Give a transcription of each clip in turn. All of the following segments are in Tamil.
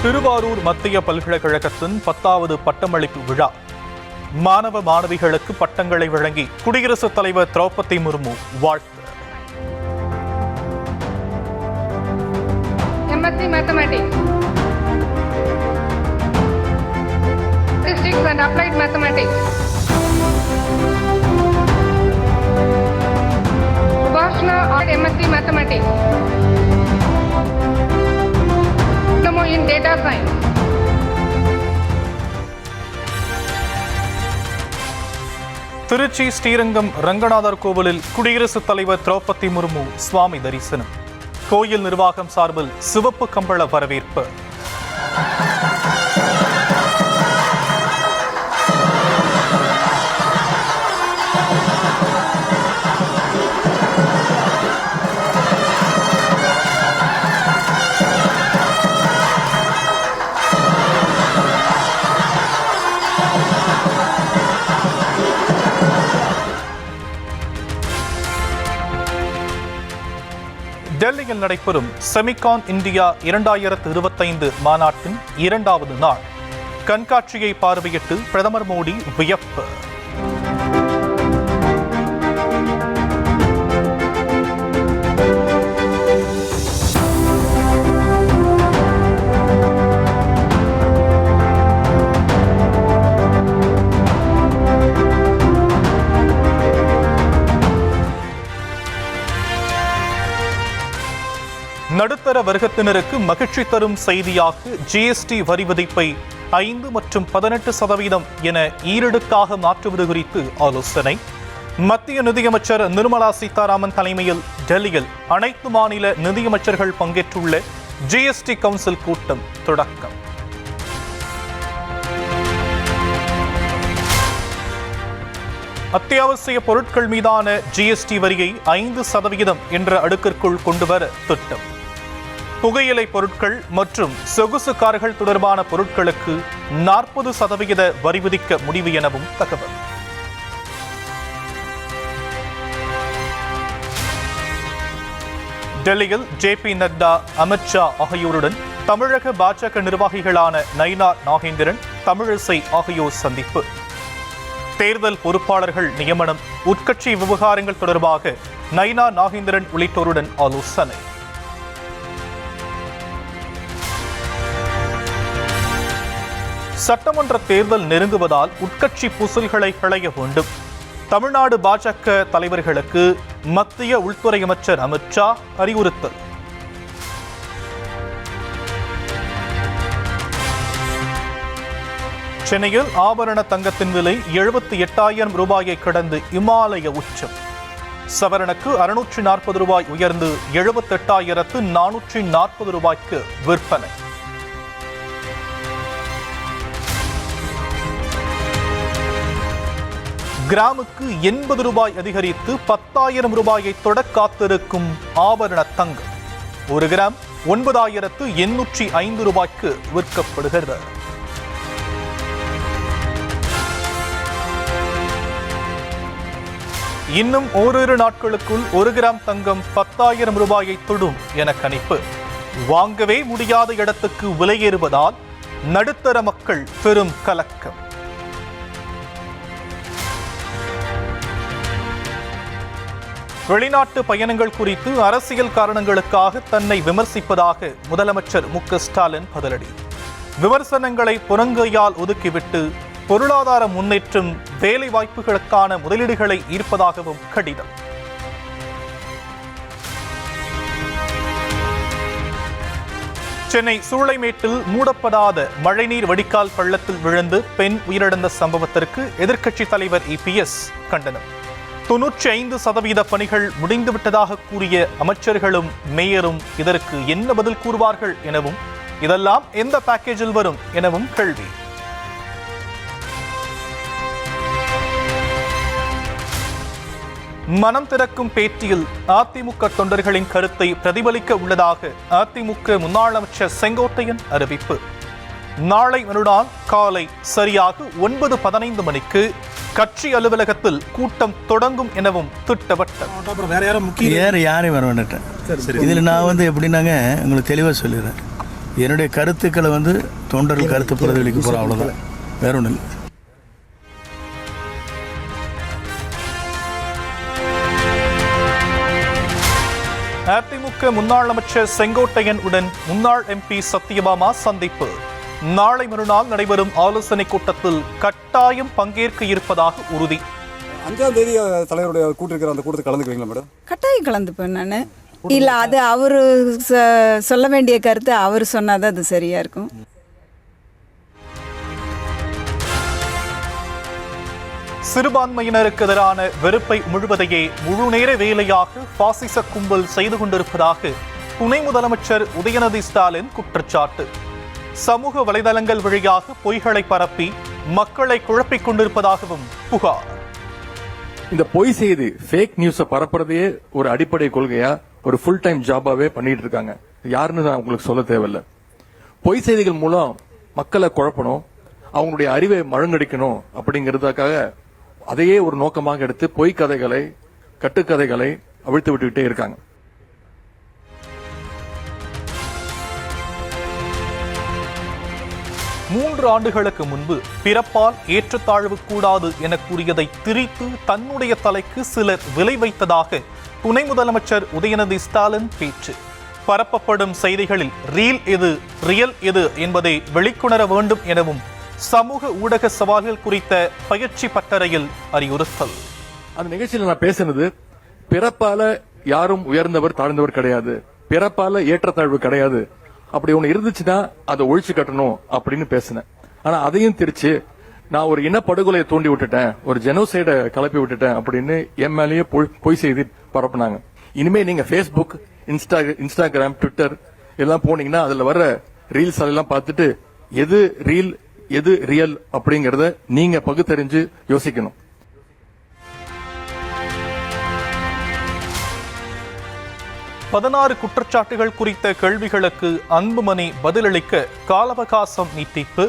திருவாரூர் மத்திய பல்கலைக்கழகத்தின் 10வது பட்டமளிப்பு விழா. மாணவ மாணவிகளுக்கு பட்டங்களை வழங்கி குடியரசுத் தலைவர் திரௌபதி முர்மு வாழ்த்து. MSc Mathematics, Statistics and Applied Mathematics, Subhashna MSc Mathematics, Diploma in Data Science. Trichy Srirangam Ranganathar கோவிலில் குடியரசுத் தலைவர் திரௌபதி முர்மு சுவாமி தரிசனம். கோயில் நிர்வாகம் சார்பில் சிவப்பு கம்பள வரவேற்பு. டெல்லியில் நடைபெறும் செமிகான் இந்தியா 2025 மாநாட்டின் 2வது நாள் கண்காட்சியை பார்வையிட்டு பிரதமர் மோடி வியப்பு. நடுத்தர வர்க்கத்தினருக்கு மகிழ்ச்சி தரும் செய்தியாக GST வரி விதிப்பை 5 மற்றும் 18% என ஈரடுக்காக மாற்றுவது குறித்து ஆலோசனை. மத்திய நிதியமைச்சர் நிர்மலா சீதாராமன் தலைமையில் டெல்லியில் அனைத்து மாநில நிதியமைச்சர்கள் பங்கேற்றுள்ள GST கவுன்சில் கூட்டம் தொடக்கம். அத்தியாவசிய பொருட்கள் மீதான GST வரியை 5% என்ற அடுக்கிற்குள் கொண்டுவர திட்டம். புகையிலை பொருட்கள் மற்றும் சொகுசு கார்கள் தொடர்பான பொருட்களுக்கு 40% வரி விதிக்க முடிவு எனவும் தகவல். டெல்லியில் JP நட்டா, அமித் ஷா ஆகியோருடன் தமிழக பாஜக நிர்வாகிகளான நயினார் நாகேந்திரன், தமிழிசை ஆகியோர் சந்திப்பு. தேர்தல் பொறுப்பாளர்கள் நியமனம், உட்கட்சி விவகாரங்கள் தொடர்பாக நயினார் நாகேந்திரன் உள்ளிட்டோருடன் ஆலோசனை. சட்டமன்ற தேர்தல் நெருங்குவதால் உட்கட்சி பூசல்களை களைய வேண்டும். தமிழ்நாடு பாஜக தலைவர்களுக்கு மத்திய உள்துறை அமைச்சர் அமித் ஷா அறிவுறுத்தல். சென்னையில் ஆபரண தங்கத்தின் விலை 78,000 ரூபாயை கடந்து இமாலய உச்சம். சவரனுக்கு 640 ரூபாய் உயர்ந்து 78,440 ரூபாய்க்கு விற்பனை. கிராமுக்கு 80 ரூபாய் அதிகரித்து 10,000 ரூபாயை தொட காத்திருக்கும் ஆபரண தங்கம் 1 கிராம் 9,805 ரூபாய்க்கு விற்கப்படுகிறது. இன்னும் ஓரிரு நாட்களுக்குள் 1 கிராம் தங்கம் 10,000 ரூபாயை தொடும் என கணிப்பு. வாங்கவே முடியாத இடத்துக்கு விலையேறுவதால் நடுத்தர மக்கள் பெரும் கலக்கம். வெளிநாட்டு பயணங்கள் குறித்து அரசியல் காரணங்களுக்காக தன்னை விமர்சிப்பதாக முதலமைச்சர் மு.க. ஸ்டாலின் பதிலடி. விமர்சனங்களை புறங்கையால் ஒதுக்கிவிட்டு பொருளாதார முன்னேற்றம், வேலை வாய்ப்புகளுக்கான முதலீடுகளை ஈர்ப்பதாகவும் கடிதம். சென்னை சூளைமேட்டில் மூடப்படாத மழைநீர் வடிகால் பள்ளத்தில் விழுந்து பெண் உயிரிழந்த சம்பவத்திற்கு எதிர்க்கட்சித் தலைவர் EPS கண்டனம். 95% பணிகள் முடிந்துவிட்டதாக கூறிய அமைச்சர்களும் மேயரும் இதற்கு என்ன பதில் கூறுவார்கள் எனவும், இதெல்லாம் எந்த பேக்கேஜில் வரும் எனவும் கேள்வி. மனம் திறக்கும் பேட்டியில் அதிமுக தொண்டர்களின் கருத்தை பிரதிபலிக்க உள்ளதாக அதிமுக முன்னாள் அமைச்சர் செங்கோட்டையன் அறிவிப்பு. நாளை மறுநாள் காலை சரியாக 9:15 மணிக்கு கட்சி அலுவலகத்தில் கூட்டம் தொடங்கும் எனவும் திட்டவட்டம். வேற யாரையும் வர வேண்டாம். இதில் நான் எப்படின்னாங்க உங்களுக்கு தெளிவாக சொல்லிடுறேன். என்னுடைய கருத்துக்களை தொண்டர்கள் கருத்து பிரதிபலிக்க போகிறோம், அவ்வளோதான், வேற ஒன்றும் இல்லை. அதிமுக முன்னாள் அமைச்சர் செங்கோட்டையன் உடன் முன்னாள் MP சத்யபாமா சந்திப்பு. நாளை மறுநாள் நடைபெறும் ஆலோசனை கூட்டத்தில் கட்டாயம் பங்கேற்க இருப்பதாக உறுதி. 5ஆம் தேதி தலைவருடைய கூட்டிருக்கிற அந்த கூட்டத்தில் கலந்துக்குவீங்களா மேடம்? கட்டாயம் கலந்துப்பேன் நான். இல்லை, அது அவர் சொல்ல வேண்டிய கருத்து அவர் சொன்னாதான் அது சரியா இருக்கும். சிறுபான்மையினருக்கு எதிரான வெறுப்பை முழுவதையே முழுநேர வேலையாக பாசிச கும்பல் செய்து கொண்டிருப்பதாக துணை முதலமைச்சர் உதயநிதி ஸ்டாலின் குற்றச்சாட்டு. சமூக வலைதளங்கள் வழியாக பொய்களை பரப்பி மக்களை குழப்பிக் கொண்டிருப்பதாகவும் புகார். இந்த பொய் செய்தி ஃபேக் நியூஸை பரப்புறதையே ஒரு அடிப்படை கொள்கையா ஒரு ஃபுல் டைம் ஜாபாவே பண்ணிட்டு இருக்காங்க. யாருன்னு நான் உங்களுக்கு சொல்ல தேவையில்லை. பொய் செய்திகள் மூலம் மக்களை குழப்பணும், அவங்களுடைய அறிவை மழுங்கடிக்கணும் அப்படிங்கிறதுக்காக அதையே ஒரு நோக்கமாக எடுத்து பொய் கதைகளை, கட்டுக்கதைகளை அவிழ்த்து விட்டுக்கிட்டே இருக்காங்க. மூன்று ஆண்டுகளுக்கு முன்பு பிறப்பால் ஏற்றத்தாழ்வு கூடாது என கூறியதை திரித்து தன்னுடைய தலைக்கு சிலர் விலை வைத்ததாக துணை முதலமைச்சர் உதயநிதி ஸ்டாலின் பேச்சு. பரப்பப்படும் செய்திகளில் ரீல் எது, ரியல் எது என்பதை வெளிக்கொணர வேண்டும் எனவும் சமூக ஊடக சவால்கள் குறித்த பயிற்சி பட்டறையில் அறிவுறுத்தல். அந்த நிகழ்ச்சியில் நான் பேசினது, பிறப்பால யாரும் உயர்ந்தவர் தாழ்ந்தவர் கிடையாது, பிறப்பால ஏற்றத்தாழ்வு கிடையாது, அப்படி ஒண்ணு இருந்துச்சுன்னா அதை ஒழிச்சு கட்டணும் அப்படின்னு பேசினேன். ஆனா அதையும் திரிச்சு நான் ஒரு இனப்படுகொலையை தூண்டி விட்டுட்டேன், ஒரு ஜெனோசைட கிளப்பி விட்டுட்டேன் அப்படின்னு என் மேலேயே பொய் செய்தி பரப்புனாங்க. இனிமே நீங்க Facebook, இன்ஸ்டாகிராம், ட்விட்டர் எல்லாம் போனீங்கன்னா அதுல வர்ற ரீல்ஸ் எல்லாம் பார்த்துட்டு எது ரீல் எது ரியல் அப்படிங்கறத நீங்க பகுத்தறிஞ்சு யோசிக்கணும். பதினாறு குற்றச்சாட்டுகள் குறித்த கேள்விகளுக்கு அன்புமணி பதிலளிக்க கால அவகாசம் நீட்டிப்பு.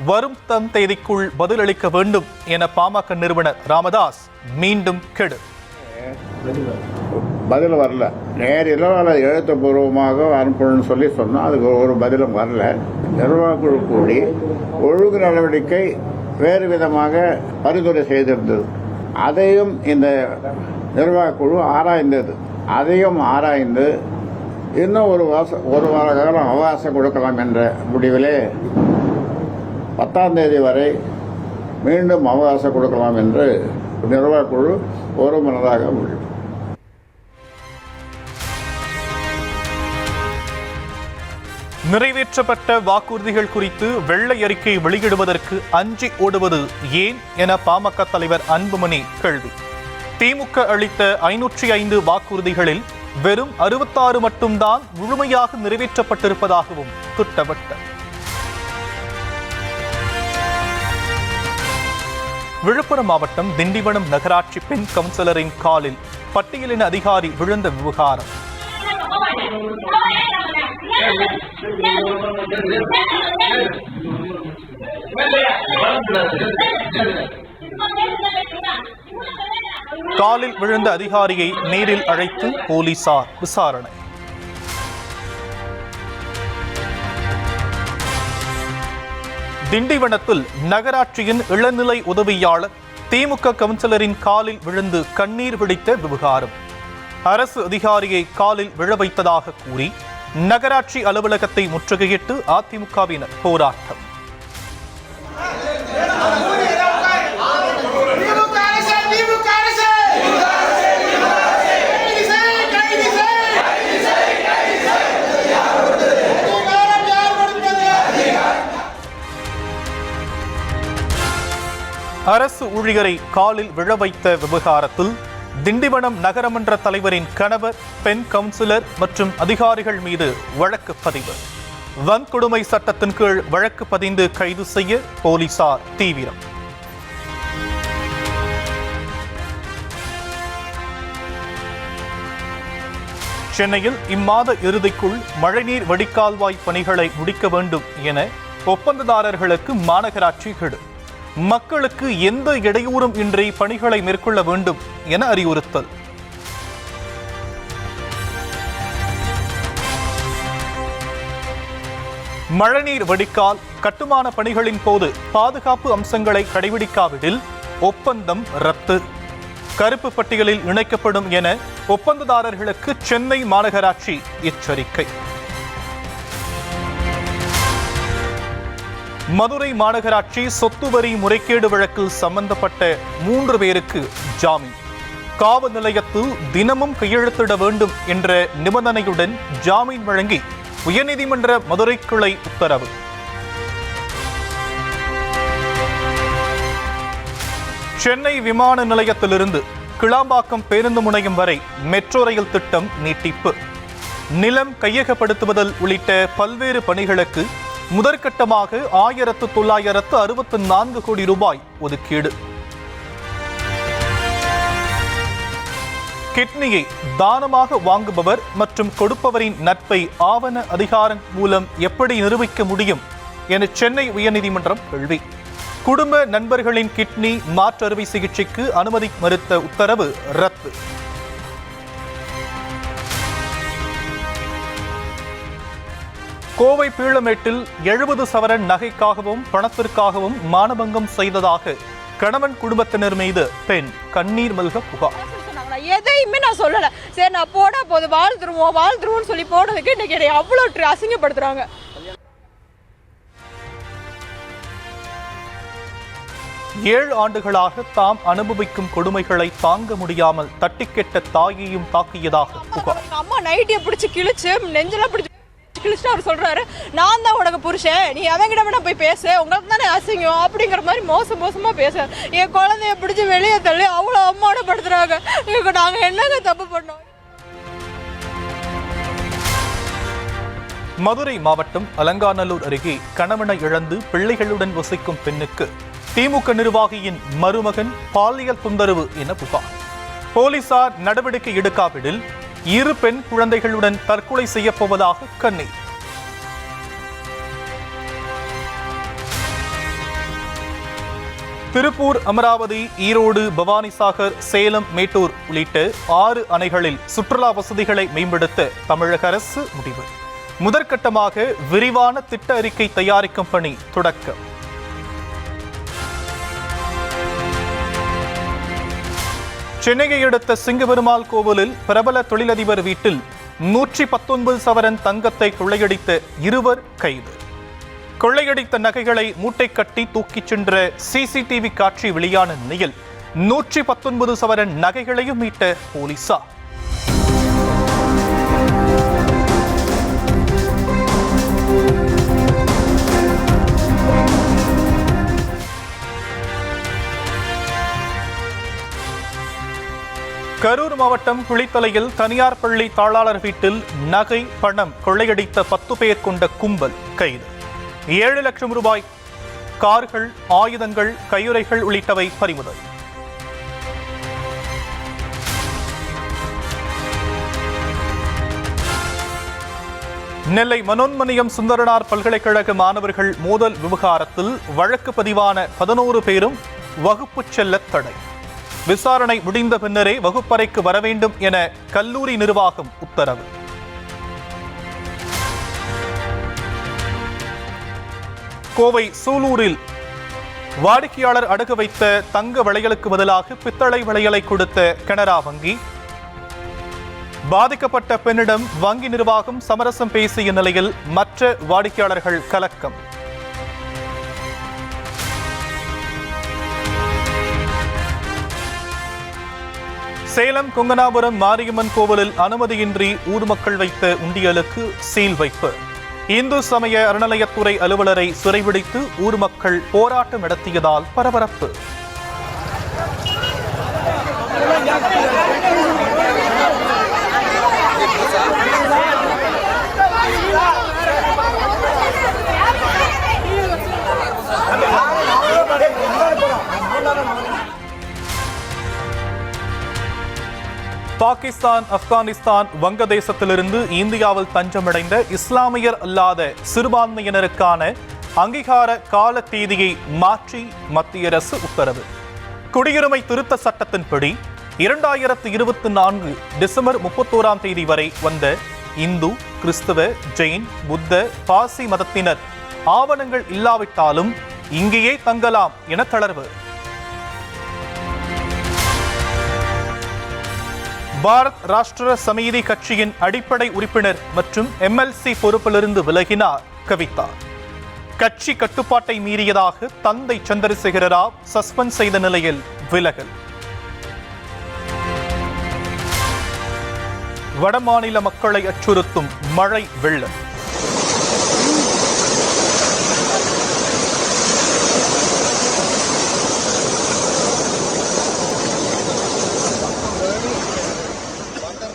வரும் தேதிக்குள் பதிலளிக்க வேண்டும் என பாமக நிறுவனர் ராமதாஸ் மீண்டும் கெடு. பதில் வரல. நேரில் எழுத்துப்பூர்வமாக அனுப்பணும்னு சொல்லி சொன்னால் அதுக்கு ஒரு பதிலும் வரல. நிர்வாகக்குழு கூடி ஒழுங்கு நடவடிக்கை வேறு விதமாக பரிந்துரை செய்திருந்தது. அதையும் இந்த நிர்வாகக்குழு ஆராய்ந்தது. அதையும் ஆராய்ந்து இன்னும் ஒரு வார காலம் அவகாசம் கொடுக்கலாம் என்ற முடிவிலே 10ஆம் தேதி வரை மீண்டும் அவகாசம் கொடுக்கலாம் என்று நிர்வாகக்குழு ஒருமனதாக உள்ளது. நிறைவேற்றப்பட்ட வாக்குறுதிகள் குறித்து வெள்ளை அறிக்கை வெளியிடுவதற்கு அஞ்சி ஓடுவது ஏன் என பாமக தலைவர் அன்புமணி கேள்வி. திமுக அளித்த 505 வாக்குறுதிகளில் வெறும் 66 மட்டும்தான் முழுமையாக நிறைவேற்றப்பட்டிருப்பதாகவும் திட்டவட்டம். விழுப்புரம் மாவட்டம் திண்டிவனம் நகராட்சி பெண் கவுன்சிலரின் காலில் பட்டியலின அதிகாரி விழுந்த விவகாரம். காலில் விழுந்த அதிகாரியை நேரில் அழைத்து போலீசார் விசாரணை. திண்டிவனத்தில் நகராட்சியின் இளநிலை உதவியாளர் திமுக கவுன்சிலரின் காலில் விழுந்து கண்ணீர் வெடித்த விவகாரம். அரசு அதிகாரியை காலில் விழ வைத்ததாக கூறி நகராட்சி அலுவலகத்தை முற்றுகையிட்டு அதிமுகவினர் போராட்டம். அரசு ஊழியரை காலில் விழ வைத்த விவகாரத்தில் திண்டிவனம் நகரமன்ற தலைவரின் கணவர், பெண் கவுன்சிலர் மற்றும் அதிகாரிகள் மீது வழக்கு பதிவு. வன்கொடுமை சட்டத்தின் கீழ் வழக்கு பதிந்து கைது செய்ய போலீசார் தீவிரம். சென்னையில் இம்மாத இறுதிக்குள் மழைநீர் வடிகால்வாய் பணிகளை முடிக்க வேண்டும் என ஒப்பந்ததாரர்களுக்கு மாநகராட்சி கெடு. மக்களுக்கு எந்த இடையூறும் இன்றி பணிகளை மேற்கொள்ள வேண்டும் என அறிவுறுத்தல். மழைநீர் வடிகால் கட்டுமான பணிகளின் போது பாதுகாப்பு அம்சங்களை கடைபிடிக்காவிடில் ஒப்பந்தம் ரத்து. கருப்பு பட்டியலில் இணைக்கப்படும் என ஒப்பந்ததாரர்களுக்கு சென்னை மாநகராட்சி எச்சரிக்கை. மதுரை மாநகராட்சி சொத்து வரி முறைகேடு வழக்கில் சம்பந்தப்பட்ட 3 பேருக்கு ஜாமீன். காவல் நிலையத்தில் தினமும் கையெழுத்திட வேண்டும் என்ற நிபந்தனையுடன் ஜாமீன் வழங்கி உயர்நீதிமன்ற மதுரை கிளை உத்தரவு. சென்னை விமான நிலையத்திலிருந்து கிளாம்பாக்கம் பேருந்து முனையம் வரை மெட்ரோ ரயில் திட்டம் நீட்டிப்பு. நிலம் கையகப்படுத்துவதல் உள்ளிட்ட பல்வேறு பணிகளுக்கு முதற்கட்டமாக 1964 கோடி ரூபாய் ஒதுக்கீடு. கிட்னியை தானமாக வாங்குபவர் மற்றும் கொடுப்பவரின் நட்பை ஆவண அதிகாரம் மூலம் எப்படி நிரூபிக்க முடியும் என சென்னை உயர்நீதிமன்றம் கேள்வி. குடும்ப நண்பர்களின் கிட்னி மாற்றறுவை சிகிச்சைக்கு அனுமதி மறுத்த உத்தரவு ரத்து. கோவை பீளமேட்டில் 70 சவரன் நகைக்காகவும் பணத்திற்காகவும் மானபங்கம் செய்ததாக கணவன் குடும்பத்தினர் மீது பெண் கண்ணீர் மல்க புகார். எதையுமே நான் சொல்லல. சரி நான் போட போது வாழ்ந்துருவோம் சொல்லி போனதுக்கு இன்னைக்கு அவ்வளவு அசிங்கப்படுத்துறாங்க. ஏழு ஆண்டுகளாக தாம் அனுபவிக்கும் கொடுமைகளை தாங்க முடியாமல் தட்டிக்கெட்ட தாயையும் தாக்கியதாக புகார். அம்மா நைட்டியை பிடிச்சி கிழிச்சு நெஞ்செல்லாம் பிடிச்சி கிழிச்சுட்டு அவர் சொல்றாரு, நான் தான் உனக்கு புருஷன், நீ அவங்கிட்ட வேணா போய் பேச, உங்களுக்கு தானே அசிங்கம் அப்படிங்கிற மாதிரி மோசமா பேச. என் குழந்தைய பிடிச்சி வெளியே தள்ளி அவ்வளோ அவமானப்படுத்துறாங்க. நாங்க என்னங்க தப்பு பண்ணோம்? மதுரை மாவட்டம் அலங்காநல்லூர் அருகே கணவனை இழந்து பிள்ளைகளுடன் வசிக்கும் பெண்ணுக்கு திமுக நிர்வாகியின் மருமகன் பாலியல் தொந்தரவு என புகார். போலீசார் நடவடிக்கை எடுக்காவிடில் 2 பெண் குழந்தைகளுடன் தற்கொலை செய்யப்போவதாக கண்ணீர். திருப்பூர், அமராவதி, ஈரோடு, பவானிசாகர், சேலம், மேட்டூர் உள்ளிட்ட 6 அணைகளில் சுற்றுலா வசதிகளை மேம்படுத்த தமிழக அரசு முடிவு. முதற்கட்டமாக விரிவான திட்ட அறிக்கை தயாரிக்கும் பணி தொடக்கம். சென்னையை அடுத்த சிங்கபெருமாள் கோவிலில் பிரபல தொழிலதிபர் வீட்டில் 119 சவரன் தங்கத்தை கொள்ளையடித்த 2 கைது. கொள்ளையடித்த நகைகளை மூட்டை கட்டி தூக்கிச் சென்ற சிசிடிவி காட்சி வெளியான நிலையில் 119 சவரன் நகைகளையும் மீட்ட போலீசார். கரூர் மாவட்டம் குளித்தலையில் தனியார் பள்ளி தாளாளர் வீட்டில் நகை, பணம் கொள்ளையடித்த 10 பேர் கொண்ட கும்பல் கைது. 7 லட்சம் ரூபாய் கார்கள், ஆயுதங்கள், கையுறைகள் உள்ளிட்டவை பறிமுதல். நெல்லை மனோன்மணியம் சுந்தரனார் பல்கலைக்கழக மாணவர்கள் மோதல் விவகாரத்தில் வழக்கு பதிவான 11 பேரும் வகுப்பு செல்ல தடை. விசாரணை முடிந்த பின்னரே வகுப்பறைக்கு வர வேண்டும் என கல்லூரி நிர்வாகம் உத்தரவு. கோவை சூலூரில் வாடிக்கையாளர் அடகு வைத்த தங்க வளையலுக்கு பதிலாக பித்தளை வளையலை கொடுத்த கனரா வங்கி. பாதிக்கப்பட்ட பெண்ணிடம் வங்கி நிர்வாகம் சமரசம் பேசிய நிலையில் மற்ற வாடிக்கையாளர்கள் கலக்கம். சேலம் கொங்கனாபுரம் மாரியம்மன் கோவிலில் அனுமதியின்றி ஊர் மக்கள் வைத்த உண்டியலுக்கு சீல் வைப்பு. இந்து சமய அறநிலையத்துறை அலுவலரை சிறைபிடித்து ஊர் மக்கள் போராட்டம் நடத்தியதால் பரபரப்பு. பாகிஸ்தான், ஆப்கானிஸ்தான், வங்கதேசத்திலிருந்து இந்தியாவில் தஞ்சமடைந்த இஸ்லாமியர் அல்லாத சிறுபான்மையினருக்கான அங்கீகார கால தேதியை மாற்றி மத்திய அரசு உத்தரவு. குடியுரிமை திருத்த சட்டத்தின்படி 2024 டிசம்பர் 31ஆம் தேதி வரை வந்த இந்து, கிறிஸ்தவ, ஜெயின், புத்த, பாசி மதத்தினர் ஆவணங்கள் இல்லாவிட்டாலும் இங்கேயே தங்கலாம் என தளர்வு. பாரத் ராஷ்டிர சமிதி கட்சியின் அடிப்படை உறுப்பினர் மற்றும் எம்எல்சி பொறுப்பிலிருந்து விலகினார் கவிதா. கட்சி கட்டுப்பாட்டை மீறியதாக தந்தை சந்திரசேகர ராவ் சஸ்பெண்ட் செய்த நிலையில் விலகல். வடமாநில மக்களை அச்சுறுத்தும் மழை வெள்ளம்.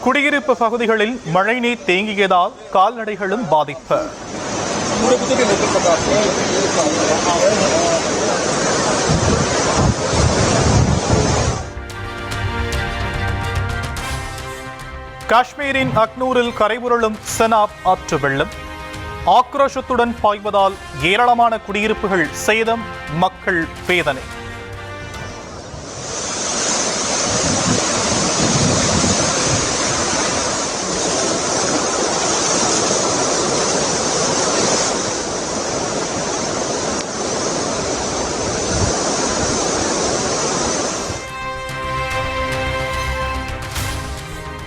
குடியிருப்பு பகுதிகளில் மழைநீர் தேங்கியதால் கால்நடைகளும் பாதிப்பு. காஷ்மீரின் அக்னூரில் கரைபுரளும் செனாப் ஆற்று வெள்ளம். ஆக்ரோஷத்துடன் பாய்வதால் ஏராளமான குடியிருப்புகள் சேதம், மக்கள் வேதனை.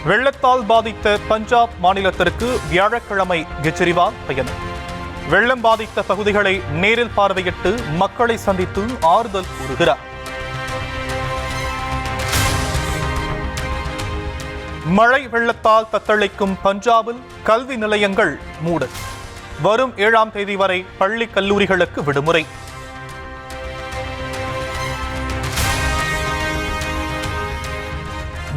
வெள்ளத்தால் பாதித்த பஞ்சாப் மாநிலத்திற்கு வியாழக்கிழமை கெஜ்ரிவால் பயணம். வெள்ளம் பாதித்த பகுதிகளை நேரில் பார்வையிட்டு மக்களை சந்தித்து ஆறுதல் கூறுகிறார். மழை வெள்ளத்தால் தத்தளிக்கும் பஞ்சாபில் கல்வி நிலையங்கள் மூடல். வரும் 7ஆம் தேதி வரை பள்ளி கல்லூரிகளுக்கு விடுமுறை.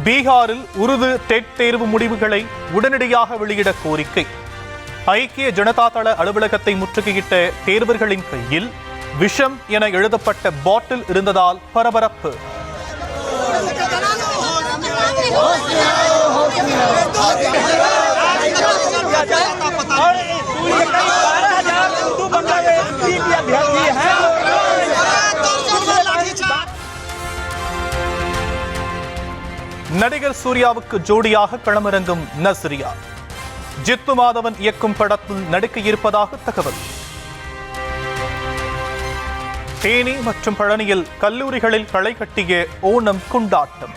பீகாரில் உருது டெட் தேர்வு முடிவுகளை உடனடியாக வெளியிட கோரிக்கை. ஐக்கிய ஜனதா தள அலுவலகத்தை முற்றுகையிட்ட தேர்வர்களின் கையில் விஷம் என எழுதப்பட்ட பாட்டில் இருந்ததால் பரபரப்பு. நடிகர் சூர்யாவுக்கு ஜோடியாக களமிறங்கும் நஸ்ரியா. ஜித்து மாதவன் இயக்கும் படத்தில் நடிக்க இருப்பதாக தகவல். தேனி மற்றும் பழனியில் கல்லூரிகளில் களை கட்டிய ஓணம் கொண்டாட்டம்.